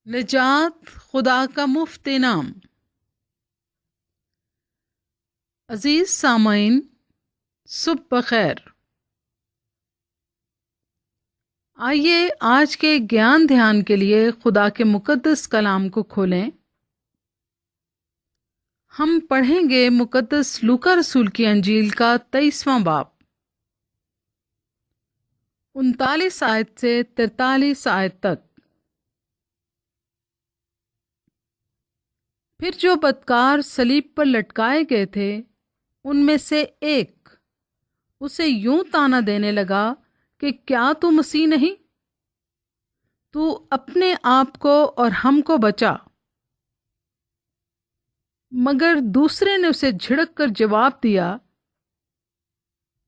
نجات خدا کا مفت انعام۔ عزیز سامعین، صبح بخیر۔ آئیے آج کے گیان دھیان کے لیے خدا کے مقدس کلام کو کھولیں۔ ہم پڑھیں گے مقدس لوکا رسول کی انجیل کا 23واں باب، 39 آیت سے 43 آیت تک۔ پھر جو بدکار صلیب پر لٹکائے گئے تھے ان میں سے ایک اسے یوں طعنہ دینے لگا کہ کیا تو مسیح نہیں؟ تو اپنے آپ کو اور ہم کو بچا۔ مگر دوسرے نے اسے جھڑک کر جواب دیا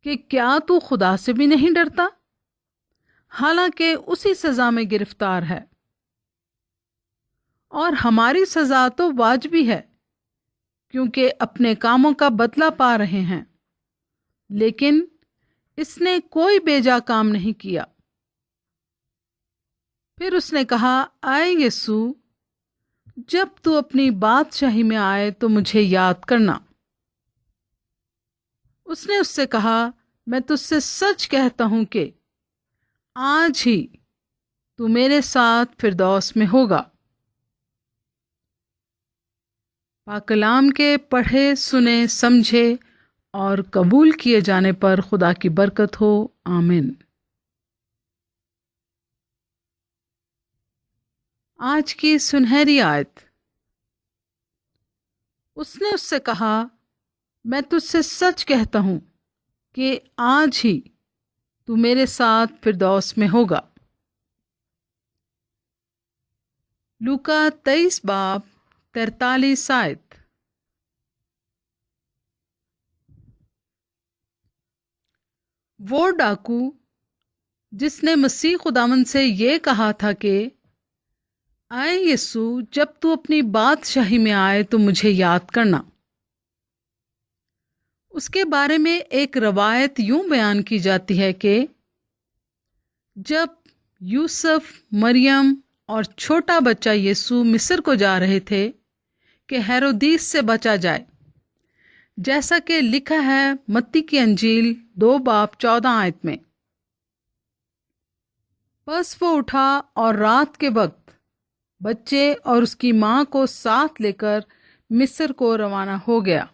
کہ کیا تو خدا سے بھی نہیں ڈرتا؟ حالانکہ اسی سزا میں گرفتار ہے، اور ہماری سزا تو واجبی ہے کیونکہ اپنے کاموں کا بدلہ پا رہے ہیں، لیکن اس نے کوئی بیجا کام نہیں کیا۔ پھر اس نے کہا، اے یسوع، جب تو اپنی بادشاہی میں آئے تو مجھے یاد کرنا۔ اس نے اس سے کہا، میں تجھ سے سچ کہتا ہوں کہ آج ہی تو میرے ساتھ فردوس میں ہوگا۔ پاک کلام کے پڑھے، سنے، سمجھے اور قبول کیے جانے پر خدا کی برکت ہو، آمین۔ آج کی سنہری آیت۔ اس نے اس سے کہا، میں تجھ سے سچ کہتا ہوں کہ آج ہی تو میرے ساتھ فردوس میں ہوگا۔ لوکا 23 باب 43 آیت۔ وہ ڈاکو جس نے مسیح خداوند سے یہ کہا تھا کہ اے یسوع، جب تو اپنی بادشاہی میں آئے تو مجھے یاد کرنا، اس کے بارے میں ایک روایت یوں بیان کی جاتی ہے کہ جب یوسف، مریم اور چھوٹا بچہ یسوع مصر کو جا رہے تھے کہ ہیرودیس سے بچا جائے، جیسا کہ لکھا ہے متی کی انجیل 2 باب 14 آیت میں، بس وہ اٹھا اور رات کے وقت بچے اور اس کی ماں کو ساتھ لے کر مصر کو روانہ ہو گیا۔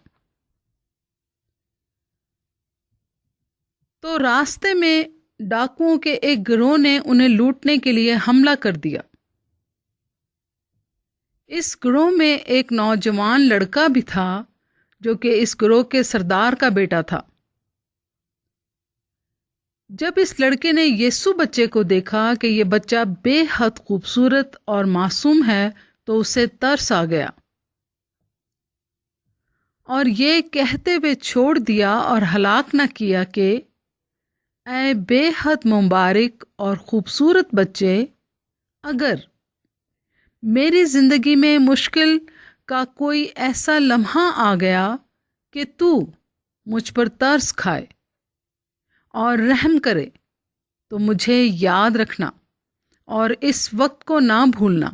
تو راستے میں ڈاکوؤں کے ایک گروہ نے انہیں لوٹنے کے لیے حملہ کر دیا۔ اس گروہ میں ایک نوجوان لڑکا بھی تھا جو کہ اس گروہ کے سردار کا بیٹا تھا۔ جب اس لڑکے نے یسوع بچے کو دیکھا کہ یہ بچہ بے حد خوبصورت اور معصوم ہے تو اسے ترس آ گیا، اور یہ کہتے ہوئے چھوڑ دیا اور ہلاک نہ کیا کہ اے بے حد مبارک اور خوبصورت بچے، اگر میری زندگی میں مشکل کا کوئی ایسا لمحہ آ گیا کہ تو مجھ پر ترس کھائے اور رحم کرے تو مجھے یاد رکھنا اور اس وقت کو نہ بھولنا۔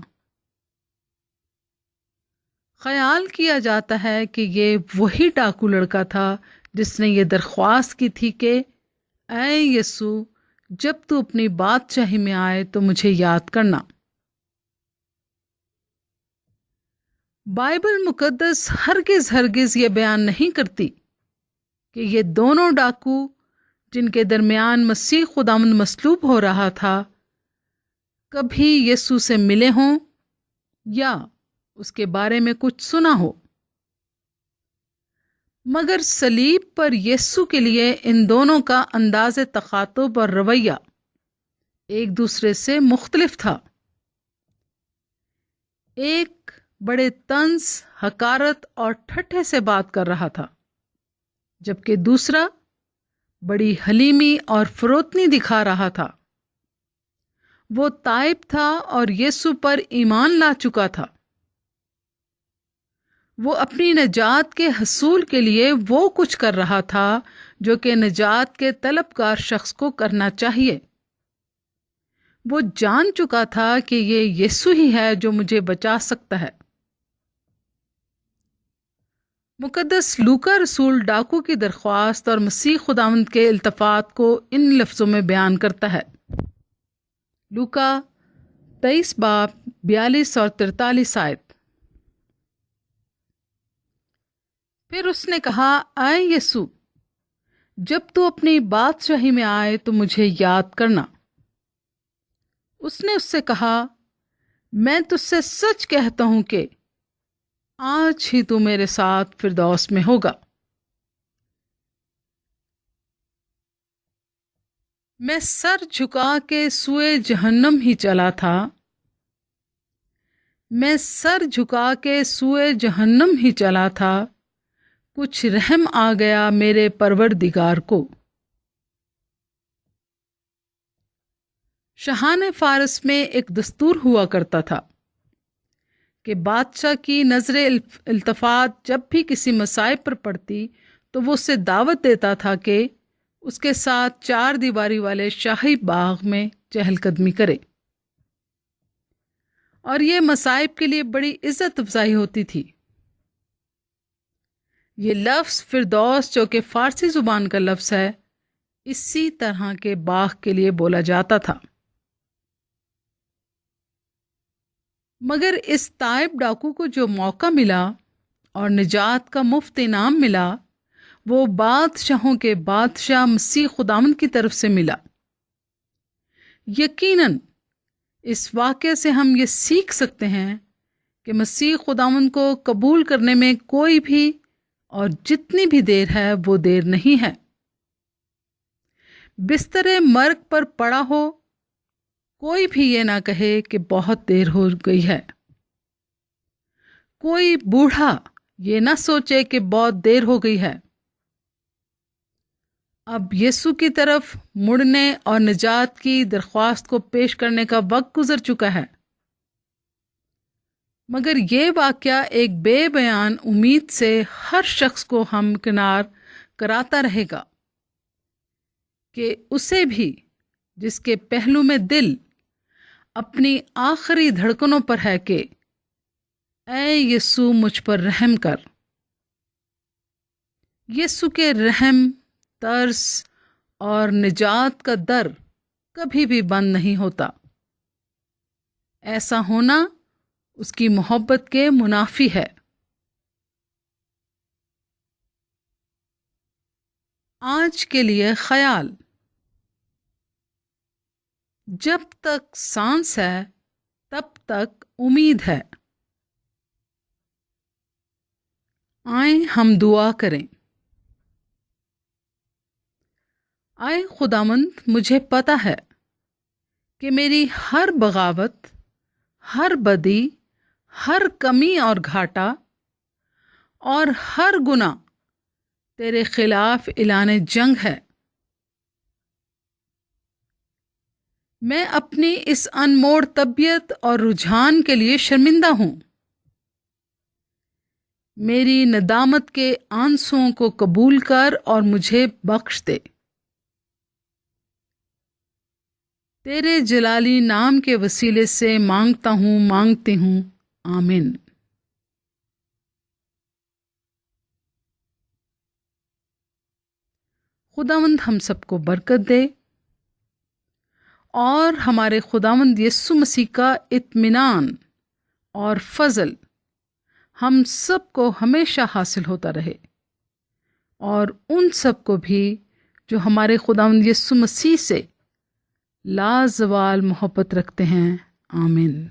خیال کیا جاتا ہے کہ یہ وہی ڈاکو لڑکا تھا جس نے یہ درخواست کی تھی کہ اے یسوع، جب تو اپنی بادشاہی میں آئے تو مجھے یاد کرنا۔ بائبل مقدس ہرگز یہ بیان نہیں کرتی کہ یہ دونوں ڈاکو جن کے درمیان مسیح خداوند مصلوب ہو رہا تھا کبھی یسوع سے ملے ہوں یا اس کے بارے میں کچھ سنا ہو، مگر صلیب پر یسوع کے لیے ان دونوں کا انداز تخاطب اور رویہ ایک دوسرے سے مختلف تھا۔ ایک بڑے طنز، حقارت اور ٹھٹھے سے بات کر رہا تھا، جبکہ دوسرا بڑی حلیمی اور فروتنی دکھا رہا تھا۔ وہ تائب تھا اور یسوع پر ایمان لا چکا تھا۔ وہ اپنی نجات کے حصول کے لیے وہ کچھ کر رہا تھا جو کہ نجات کے طلبگار شخص کو کرنا چاہیے۔ وہ جان چکا تھا کہ یہ یسوع ہی ہے جو مجھے بچا سکتا ہے۔ مقدس لوکا رسول ڈاکو کی درخواست اور مسیح خداوند کے التفات کو ان لفظوں میں بیان کرتا ہے۔ لوکا 23 باب 42 اور 43 آیت۔ پھر اس نے کہا، اے یسوع، جب تو اپنی بادشاہی میں آئے تو مجھے یاد کرنا۔ اس نے اس سے کہا، میں تجھ سے سچ کہتا ہوں کہ آج ہی تو میرے ساتھ فردوس میں ہوگا۔ میں سر جھکا کے سوئے جہنم ہی چلا تھا، میں سر جھکا کے سوئے جہنم ہی چلا تھا، کچھ رحم آ گیا میرے پروردگار کو۔ شاہان فارس میں ایک دستور ہوا کرتا تھا کہ بادشاہ کی نظر التفات جب بھی کسی مصائب پر پڑتی تو وہ اسے دعوت دیتا تھا کہ اس کے ساتھ 4 دیواری والے شاہی باغ میں چہل قدمی کرے، اور یہ مصائب کے لیے بڑی عزت افزائی ہوتی تھی۔ یہ لفظ فردوس جو کہ فارسی زبان کا لفظ ہے، اسی طرح کے باغ کے لیے بولا جاتا تھا۔ مگر اس تائب ڈاکو کو جو موقع ملا اور نجات کا مفت انعام ملا، وہ بادشاہوں کے بادشاہ مسیح خداوند کی طرف سے ملا۔ یقیناً اس واقعے سے ہم یہ سیکھ سکتے ہیں کہ مسیح خداوند کو قبول کرنے میں کوئی بھی اور جتنی بھی دیر ہے وہ دیر نہیں ہے۔ بستر مرگ پر پڑا ہو، کوئی بھی یہ نہ کہے کہ بہت دیر ہو گئی ہے۔ کوئی بوڑھا یہ نہ سوچے کہ بہت دیر ہو گئی ہے۔ اب یسوع کی طرف مڑنے اور نجات کی درخواست کو پیش کرنے کا وقت گزر چکا ہے۔ مگر یہ واقعہ ایک بے بیان امید سے ہر شخص کو ہمکنار کراتا رہے گا کہ اسے بھی، جس کے پہلو میں دل اپنی آخری دھڑکنوں پر ہے کہ اے یسوع مجھ پر رحم کر۔ یسوع کے رحم، ترس اور نجات کا در کبھی بھی بند نہیں ہوتا۔ ایسا ہونا اس کی محبت کے منافی ہے۔ آج کے لیے خیال: جب تک سانس ہے تب تک امید ہے۔ آئیں ہم دعا کریں۔ آئے خداوند، مجھے پتہ ہے کہ میری ہر بغاوت، ہر بدی، ہر کمی اور گھاٹا اور ہر گناہ تیرے خلاف اعلان جنگ ہے۔ میں اپنی اس انموڑ طبیعت اور رجحان کے لیے شرمندہ ہوں۔ میری ندامت کے آنسوؤں کو قبول کر اور مجھے بخش دے۔ تیرے جلالی نام کے وسیلے سے مانگتی ہوں، آمین۔ خداوند ہم سب کو برکت دے، اور ہمارے خداوند یسوع مسیح کا اطمینان اور فضل ہم سب کو ہمیشہ حاصل ہوتا رہے، اور ان سب کو بھی جو ہمارے خداوند یسوع مسیح سے لازوال محبت رکھتے ہیں، آمین۔